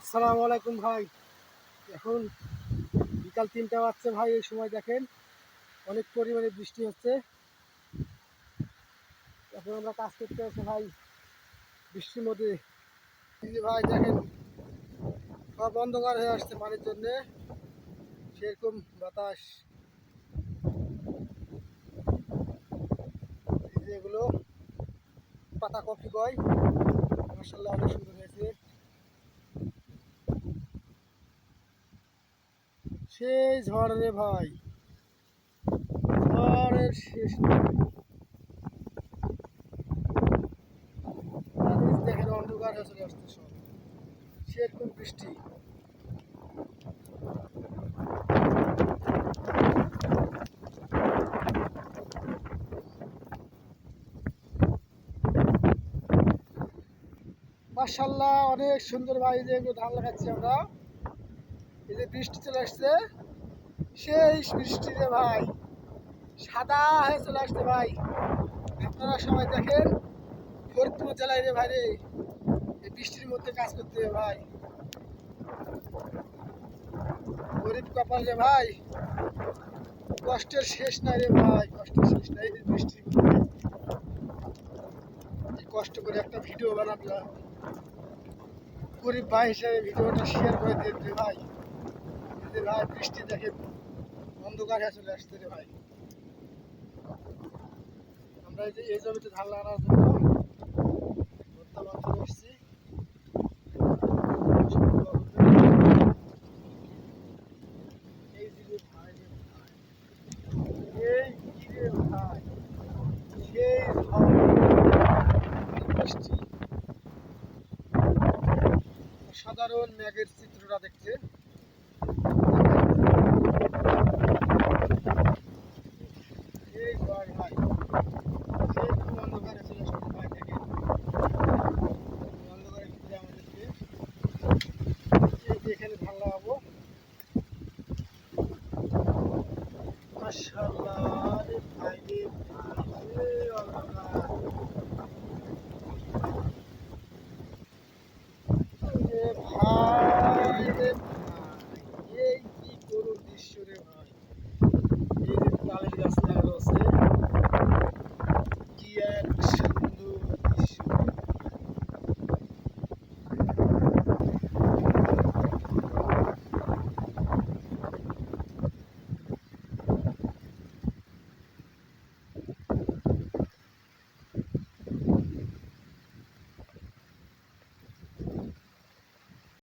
আসসালামু আলাইকুম ভাই। এখন বিকাল 3টা বাজছে ভাই। এই সময় দেখেন অনেক পরিমাণে বৃষ্টি হচ্ছে। এখন আমরা কাজ করতে আছি ভাই বৃষ্টির মধ্যে। এই যে ভাই দেখেন সব অন্ধকার হয়ে আসছে পানির জন্যে, সেরকম বাতাস। এই যে এগুলো পাতা কফি কয়, মাশাআল্লাহ অনেক সুন্দর হয়েছে। সেই ঝড় রে ভাই, ঝড়ের শেষ নেই। আর এই যে দেখেন অন্ধকার হয়ে চলে আসছে সব, সেরকম বৃষ্টি। মাশাআল্লাহ অনেক সুন্দর ভাই। যে এগুলো ধান লাগাচ্ছি আমরা, এই যে বৃষ্টি চলে আসছে, সেই বৃষ্টি রে ভাই, সাদা হয়ে চলে আসছে ভাই। আপনারা সবাই দেখেন ফরিদপুর জেলায় রে ভাই রে, এই বৃষ্টির মধ্যে কাজ করতে হবে ভাই। গরিব কপাল রে ভাই, কষ্টের শেষ নাই রে ভাই, কষ্টের শেষ নাই। এই বৃষ্টির মধ্যে এই কষ্ট করে একটা ভিডিও বানালাম, গরিব ভাই হিসেবে ভিডিওটা শেয়ার করে দিন রে ভাই। এই যে ভাই বৃষ্টি দেখে অন্ধকার হয়ে চলে আসছে রে ভাই। আমরা এই যে এই জমিতে ধান লাগানোর জন্য বর্তমান চলে এসেছি। এই যে ভাই রে ভাই, এই কি রে ভাই, সেই ঝড় বৃষ্টি, সাধারণ মেঘের চিত্রটা দেখতে